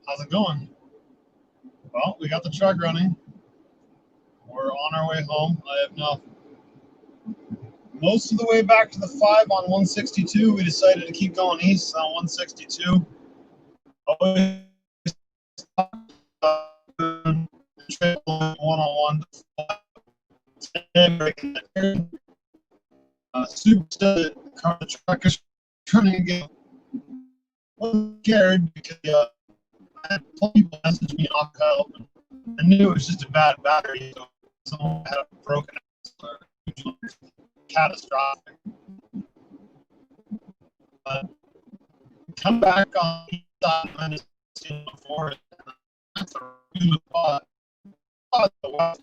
How's it going? Well, we got the truck running. We're on our way home. I have now most of the way back to the 5 on 162. We decided to keep going east on 162. Always one on one. Super studded. The truck is turning again. I wasn't scared because I had people message me off help. I knew it was just a bad battery. So someone had a broken or catastrophic. But come back on the side and seen before. That's a really spot. The west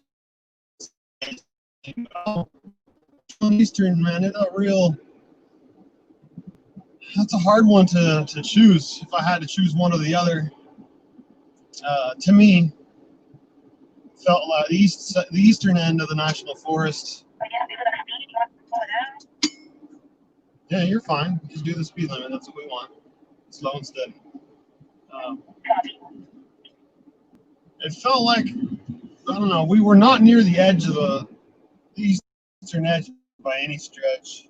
Eastern, man, it's a real. That's a hard one to choose. If I had to choose one or the other, to me, felt like the eastern end of the national forest. Yeah, you're fine. Just do the speed limit. That's what we want. Slow and steady. Um, it felt like, I don't know, we were not near the edge of the eastern edge by any stretch,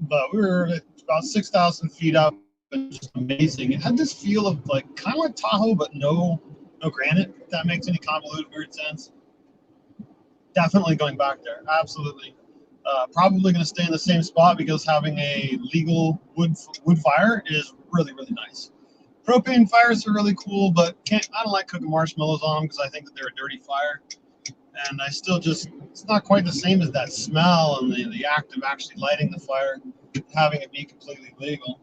but we were at about 6,000 feet up and just amazing. It had this feel of like kind of like Tahoe, but no granite. If that makes any convoluted weird sense. Definitely going back there. Absolutely. Probably going to stay in the same spot because having a legal wood fire is really nice. Propane fires are really cool, but I don't like cooking marshmallows on them because I think that they're a dirty fire. And I still just, it's not quite the same as that smell and the act of actually lighting the fire, having it be completely legal.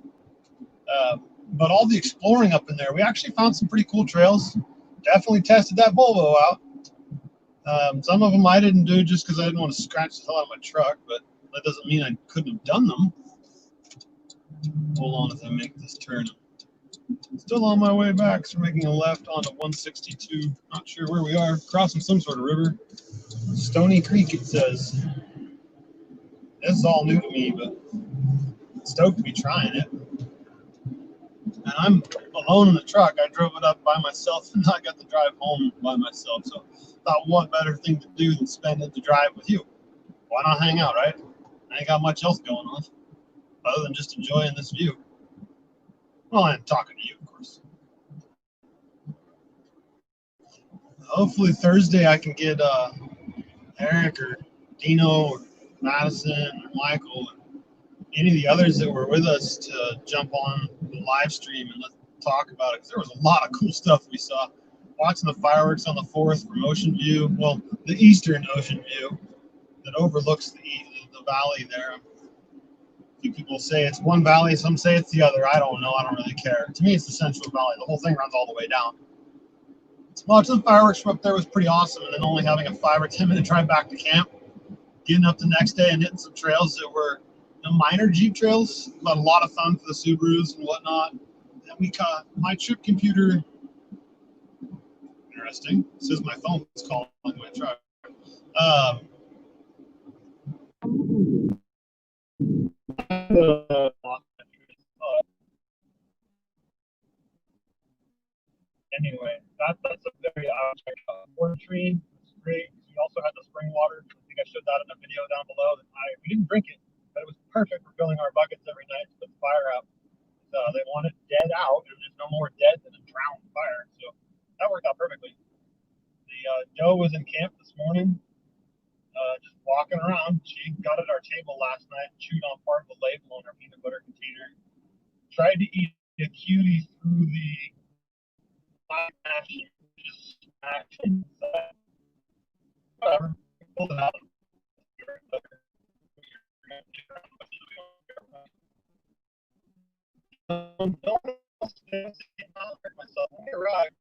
But all the exploring up in there, we actually found some pretty cool trails. Definitely tested that Volvo out. Some of them I didn't do just because I didn't want to scratch the hell out of my truck, but that doesn't mean I couldn't have done them. Hold on as I make this turn. Still on my way back, so we're making a left onto 162. Not sure where we are. Crossing some sort of river. Stony Creek, it says. This is all new to me, but stoked to be trying it. And I'm alone in the truck. I drove it up by myself and I got to drive home by myself. So thought what better thing to do than spend the drive with you. Why not hang out, right? I ain't got much else going on other than just enjoying this view. Well, I'm talking to you, of course. Hopefully Thursday I can get Eric or Dino or Madison or Michael or any of the others that were with us to jump on the live stream and let's talk about it. Because there was a lot of cool stuff we saw. Watching the fireworks on the 4th from Ocean View, well, the eastern Ocean View that overlooks the valley there. A few people say it's one valley, some say it's the other. I don't know. I don't really care. To me, it's the Central Valley. The whole thing runs all the way down. Watching the fireworks from up there was pretty awesome, and then only having a 5 or 10 minute drive back to camp, getting up the next day and hitting some trails that were minor Jeep trails, but a lot of fun for the Subarus and whatnot. And we caught my trip computer. Interesting. It says my phone is calling my truck. Anyway, that's a very check out. Water tree, it's great. We also had the spring water. I think I showed that in a video down below. We didn't drink it, but it was perfect for filling our buckets every night to put the fire out. They want it dead out, and there's no more dead than a drowned fire. So that worked out perfectly. The Joe was in camp this morning, just walking around. She got at our table last night, chewed on part of the label on our peanut butter container. Tried to eat a cutie through the just action. Whatever. Pulled it out. Myself. When we arrived,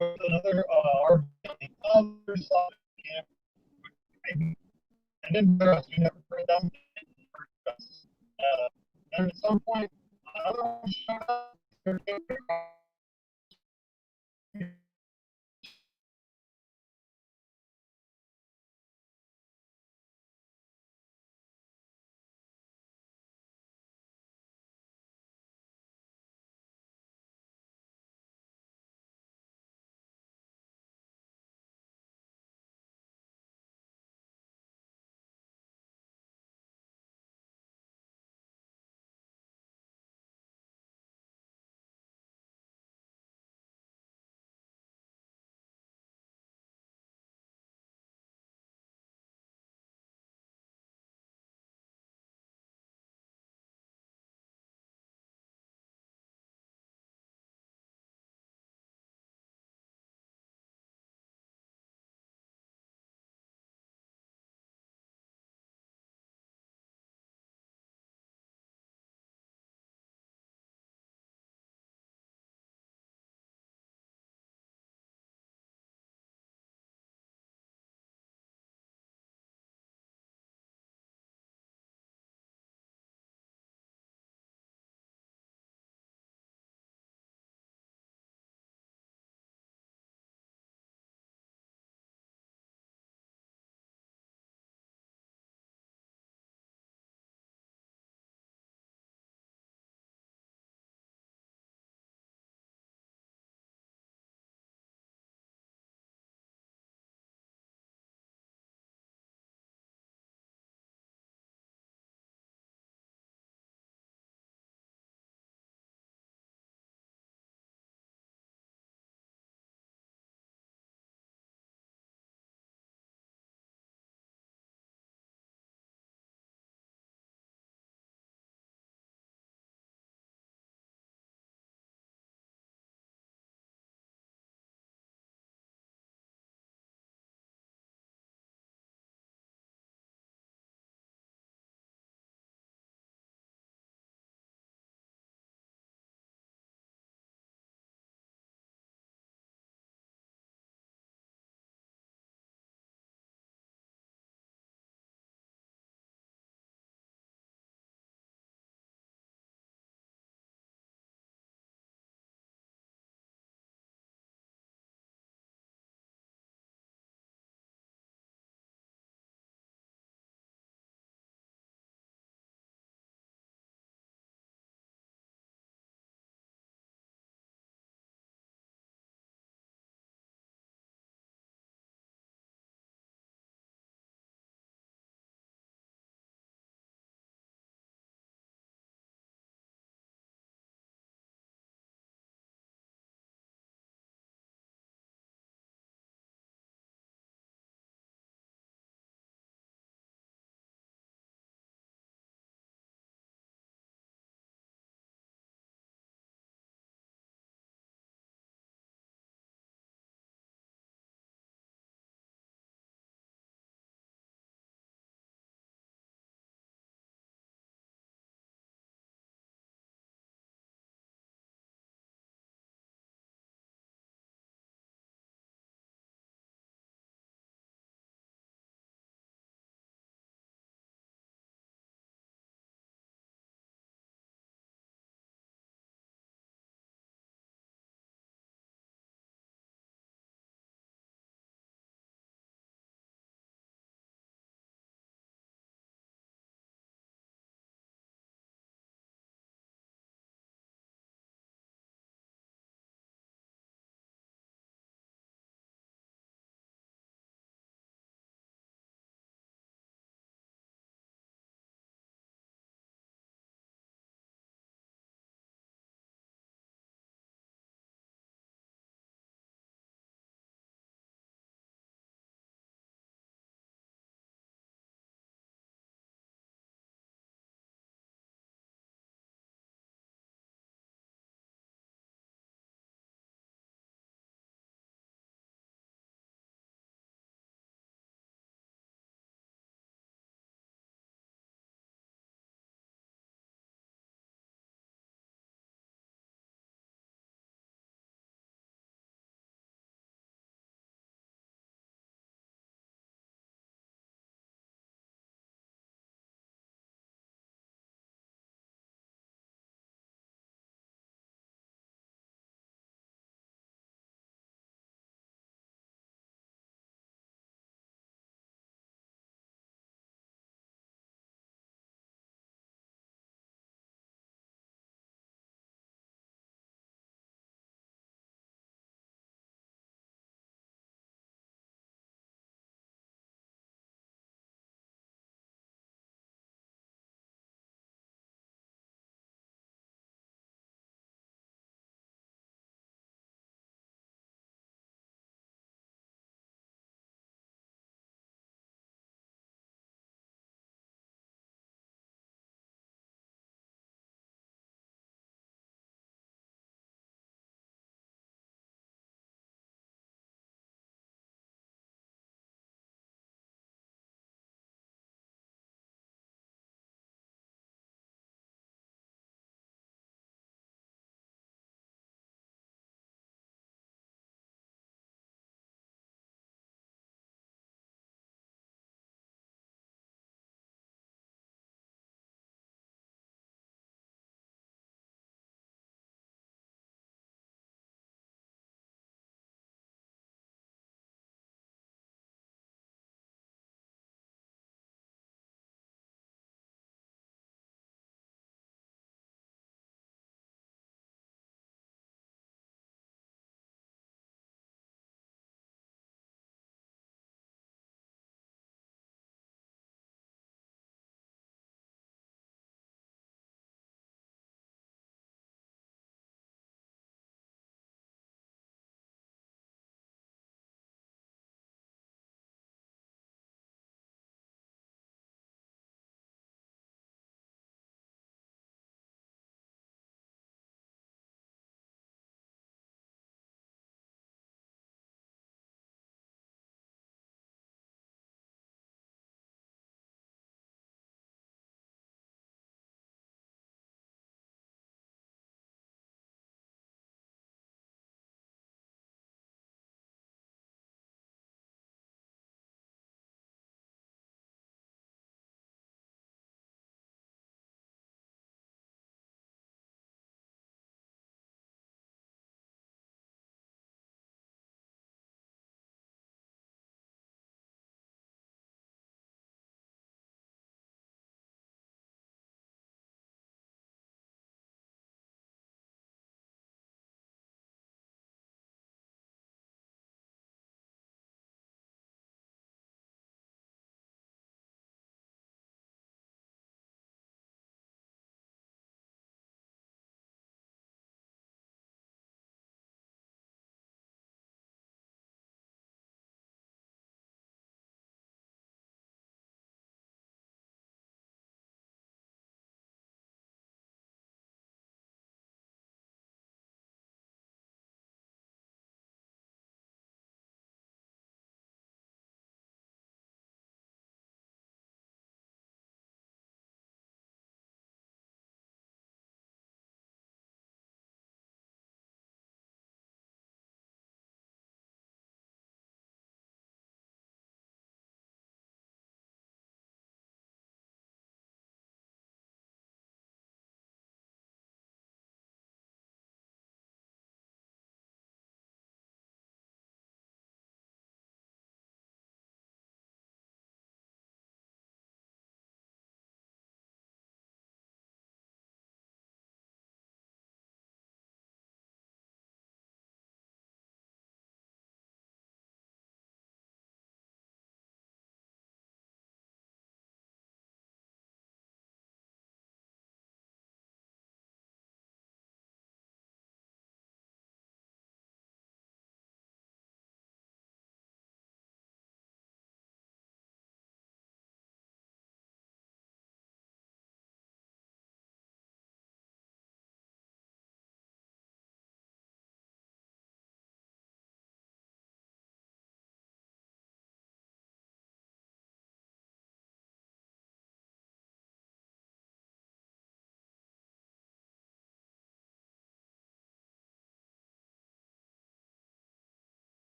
there was another RV on the other side of the camp. And then we never heard them. And at some point, another one showed up.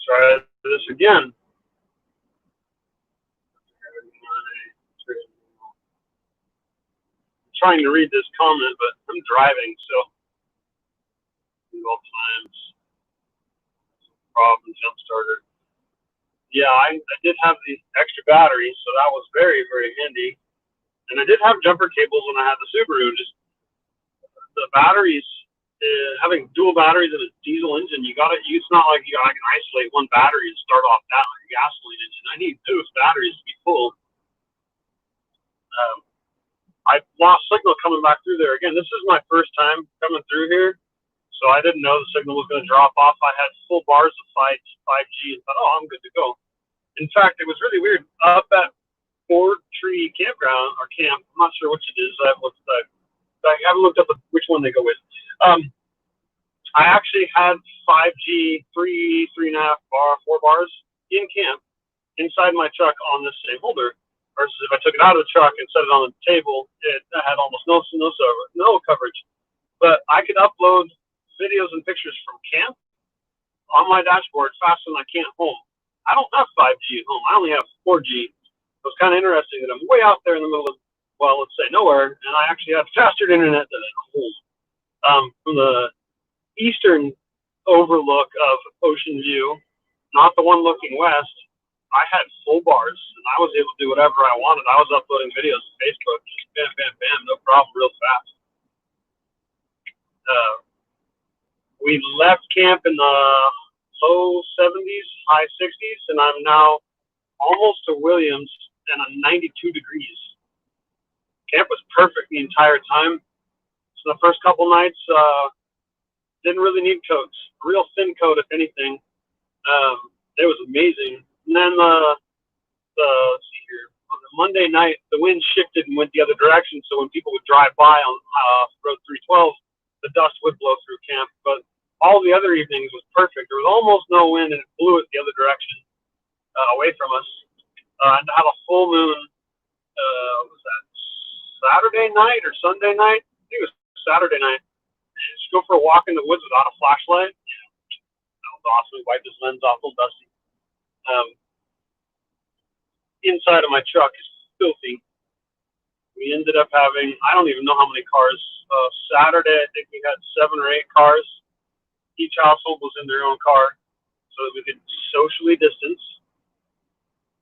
Try this again. I'm trying to read this comment, but I'm driving, so all times problem jump starter. Yeah, I did have the extra battery, so that was very, very handy. And I did have jumper cables when I had the Subaru. Just the batteries, having dual batteries in a diesel engine, it's not like I can isolate one battery and start off that like a gasoline engine. I need those batteries to be full. I lost signal coming back through there again. This is my first time coming through here, so I didn't know the signal was going to drop off. I had full bars of 5G and thought, oh, I'm good to go. In fact, it was really weird. Up at Ford Tree Campground or camp, I'm not sure which it is. I haven't looked up which one they go with. I actually had 5G, 3.5 bar, 4 bars in camp inside my truck on this same holder. Versus if I took it out of the truck and set it on the table, it had almost no coverage. But I could upload videos and pictures from camp on my dashboard faster than I can at home. I don't have 5G at home. I only have 4G. It was kind of interesting that I'm way out there in the middle of, well, let's say nowhere, and I actually have faster internet than at home. From the eastern overlook of Ocean View, not the one looking west, I had full bars, and I was able to do whatever I wanted. I was uploading videos to Facebook, just bam, bam, bam, no problem, real fast. We left camp in the low 70s, high 60s, and I'm now almost to Williams and 92 degrees. Camp was perfect the entire time. So the first couple nights, didn't really need coats. A real thin coat, if anything. It was amazing. And then let's see here. On the Monday night, the wind shifted and went the other direction. So when people would drive by on Road 312, the dust would blow through camp. But all the other evenings was perfect. There was almost no wind, and it blew it the other direction, away from us. And to have a full moon, was that Saturday night or Sunday night? I think it was Saturday night. Just go for a walk in the woods without a flashlight. Yeah, that was awesome. We wiped his lens off, a little dusty. Inside of my truck is filthy. We ended up having, I don't even know how many cars. Saturday, I think we had 7 or 8 cars. Each household was in their own car so that we could socially distance.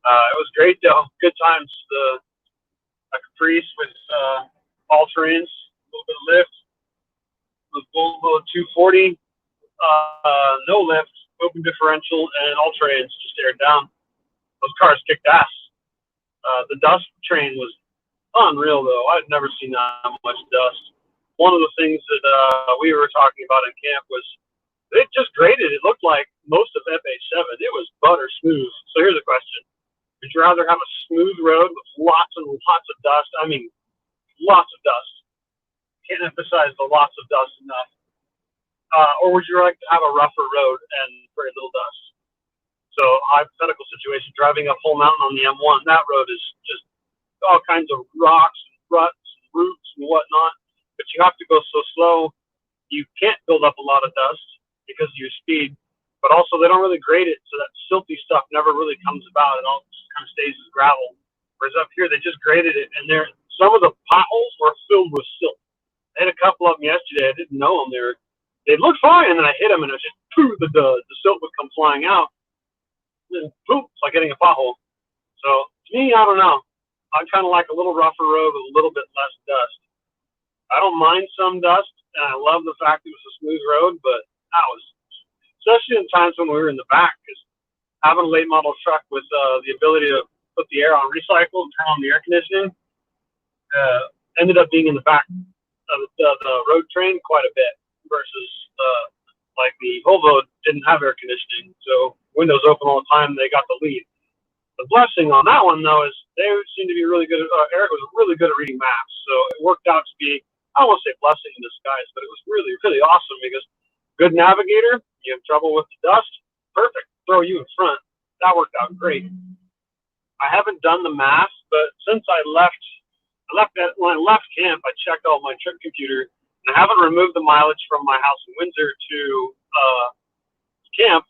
It was great though. Good times. A Caprice with all terrains, a little bit of lift. The Volvo 240, no lift, open differential, and all terrains just aired down. Those cars kicked ass. The dust train was unreal though. I'd never seen that much dust. One of the things that we were talking about in camp was it just graded. It looked like most of FA7. It was butter smooth. So here's a question. Would you rather have a smooth road with lots and lots of dust? I mean, lots of dust. Can't emphasize the lots of dust enough. Or would you like to have a rougher road and very little dust? So hypothetical situation, driving up Whole Mountain on the M1, that road is just all kinds of rocks and ruts and roots and whatnot. But you have to go so slow, you can't build up a lot of dust because of your speed. But also, they don't really grade it, so that silty stuff never really comes about. It all just kind of stays as gravel. Whereas up here, they just graded it, and some of the potholes were filled with silt. I hit a couple of them yesterday. I didn't know them. They looked fine, and then I hit them, and it was just poof, the silt would come flying out. And poof, it's like hitting a pothole. So to me, I don't know. I kind of like a little rougher road with a little bit less dust. I don't mind some dust, and I love the fact it was a smooth road, but that was, especially in times when we were in the back, because having a late model truck with the ability to put the air on recycle and turn on the air conditioning, ended up being in the back of the road train quite a bit versus like the Volvo didn't have air conditioning, so windows open all the time. They got the lead. The blessing on that one though is they seem to be really good. Eric was really good at reading maps, so it worked out to be, I don't want to say blessing in disguise, but it was really, really awesome because good navigator. You have trouble with the dust, perfect. Throw you in front. That worked out great. I haven't done the math, but since when I left camp, I checked all my trip computer, and I haven't removed the mileage from my house in Windsor to camp.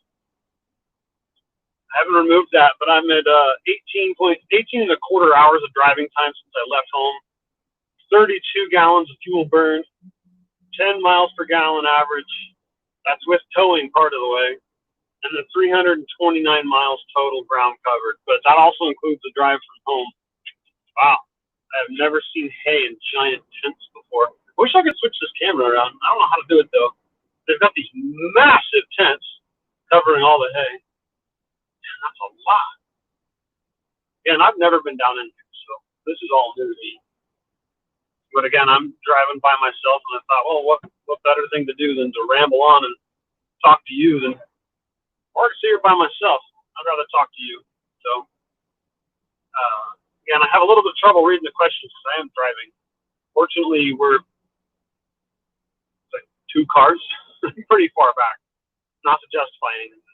I haven't removed that, but I'm at 18 and a quarter hours of driving time since I left home. 32 gallons of fuel burned, 10 miles per gallon average. That's with towing part of the way. And then 329 miles total ground covered. But that also includes the drive from home. Wow. I have never seen hay in giant tents before. I wish I could switch this camera around. I don't know how to do it, though. They've got these massive tents covering all the hay. That's a lot. Yeah, and I've never been down in here, so this is all new to me. But again, I'm driving by myself, and I thought, well, what better thing to do than to ramble on and talk to you than, or to sit here by myself. I'd rather talk to you. So, again, I have a little bit of trouble reading the questions because I am driving. Fortunately, we're like 2 cars, pretty far back. Not to justify anything.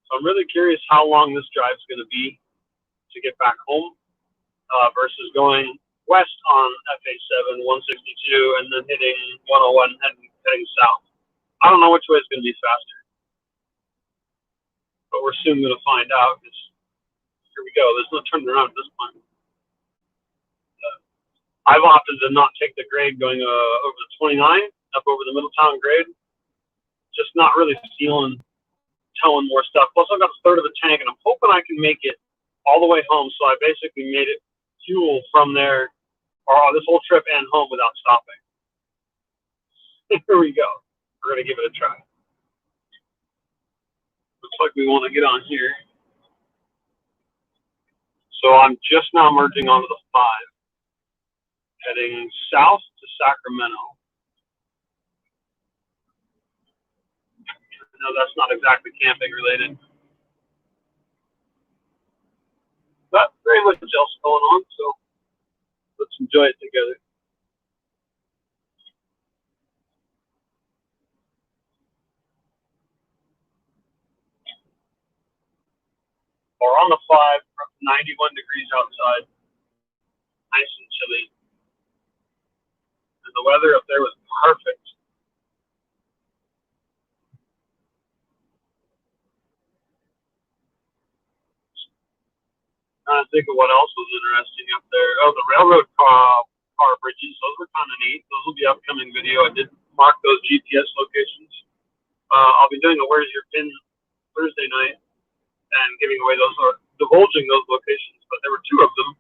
So I'm really curious how long this drive is going to be to get back home versus going west on FA7 162 and then hitting 101 heading south. I don't know which way is going to be faster, but we're soon going to find out. Because here we go. There's no turning around at this point. I've opted to not take the grade going over the 29 up over the Middletown grade. Just not really feeling towing more stuff. Plus, I've got a third of the tank, and I'm hoping I can make it all the way home. So I basically made it fuel from there, or this whole trip and home without stopping. Here we go. We're going to give it a try. Looks like we want to get on here. So I'm just now merging onto the 5, heading south to Sacramento. No, that's not exactly camping related. But very much else going on, so let's enjoy it together. We're on the 5, 91 degrees outside. Nice and chilly. And the weather up there was perfect. Trying to think of what else was interesting up there. Oh, the railroad car bridges. Those were kind of neat. Those will be upcoming video. I did mark those GPS locations. I'll be doing a Where's Your Pin Thursday night and giving away those, or divulging those locations. But there were 2 of them.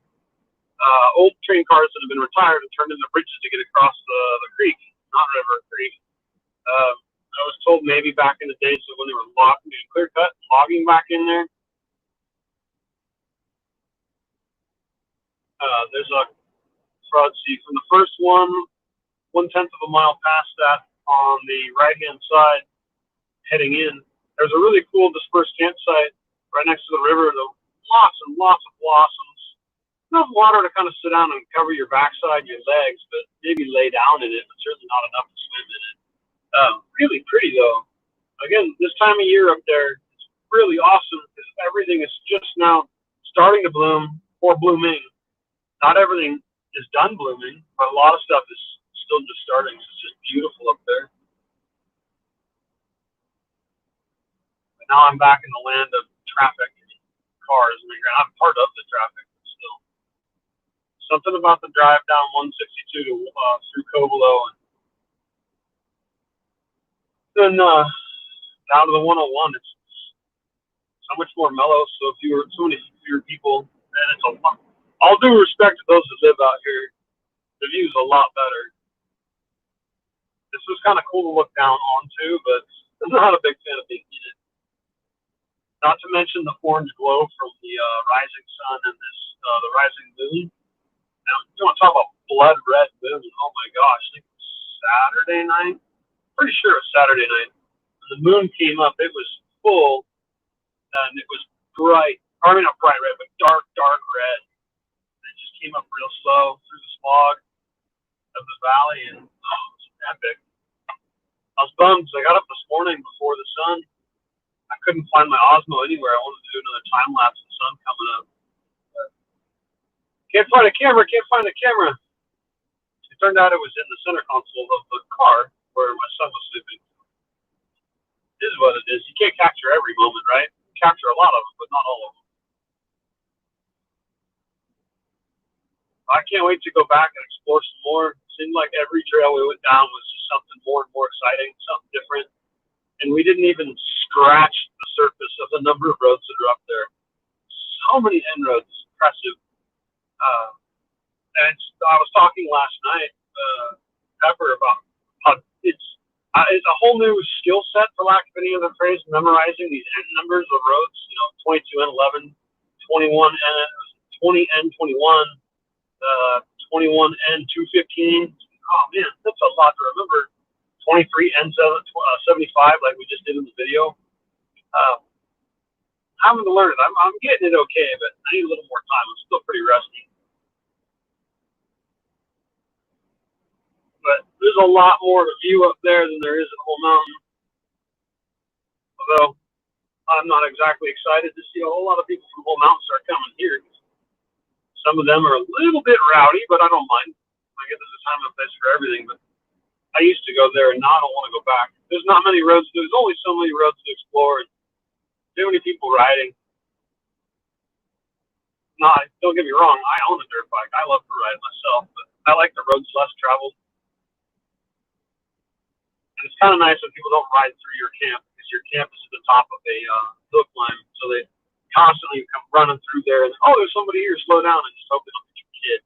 Old train cars that have been retired and turned into bridges to get across the creek, not river, creek. I was told maybe back in the days of when they were clear cut, logging back in there. There's a fraud see from the first one, 1/10 of a mile past that on the right-hand side, heading in. There's a really cool dispersed campsite right next to the river. Lots and lots of blossoms. Enough water to kind of sit down and cover your backside, your legs, but maybe lay down in it, but certainly not enough to swim in it. Really pretty though. Again, this time of year up there, it's really awesome because everything is just now starting to bloom or blooming. Not everything is done blooming, but a lot of stuff is still just starting. It's just beautiful up there. But now I'm back in the land of traffic, cars. I mean, I'm part of the traffic, but still. Something about the drive down 162 through Covelo and then down to the 101. It's so much more mellow. So so many fewer people, and it's a lot. All due respect to those that live out here, the view's a lot better. This was kind of cool to look down onto, but I'm not a big fan of being in it. Not to mention the orange glow from the rising sun and the rising moon. Now, you want to talk about blood red moon? Oh my gosh! I think it was Saturday night. Pretty sure it was Saturday night. When the moon came up, it was full, and it was bright. I mean, not bright red, but dark red. It just came up real slow through the smog of the valley, and it was epic. I was bummed because I got up this morning before the sun. I couldn't find my Osmo anywhere. I wanted to do another time lapse of the sun coming up. Can't find a camera. It turned out it was in the center console of the car where my son was sleeping. This is what it is. You can't capture every moment, right? You capture a lot of them, but not all of them. I can't wait to go back and explore some more. It seemed like every trail we went down was just something more and more exciting, something different. And we didn't even scratch the surface of the number of roads that are up there. So many inroads, impressive. And I was talking last night, Pepper, about how it's a whole new skill set, for lack of any other phrase, memorizing these end numbers of roads. 22N11, 20N21. 21N215. Oh man, that's a lot to remember. 23N75, like we just did in the video. Having to learn it. I'm getting it okay, but I need a little more time. I'm still pretty rusty. But there's a lot more to view up there than there is at Whole Mountain. Although I'm not exactly excited to see a whole lot of people from Whole Mountain start coming here. Some of them are a little bit rowdy, but I don't mind. I guess there's a time and a place for everything. But I used to go there, and now I don't want to go back. There's not many roads. There's only so many roads to explore, and too many people riding. No, don't get me wrong. I own a dirt bike. I love to ride myself, but I like the roads less traveled. And it's kind of nice when people don't ride through your camp, because your camp is at the top of a hill climb, so they constantly come running through there, and there's somebody here, slow down, and just hope they don't get your kid.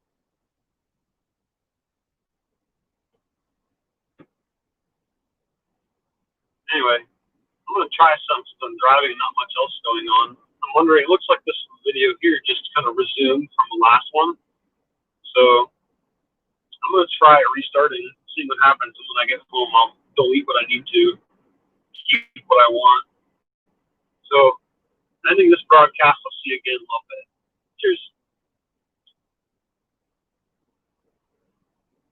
Anyway, I'm going to try something. I'm driving, not much else going on. I'm wondering, it looks like this video here just kind of resumed from the last one. So I'm going to try restarting, see what happens. And when I get home, I'll delete what I need to, keep what I want. So ending this broadcast, I'll see you again in a little bit. Cheers.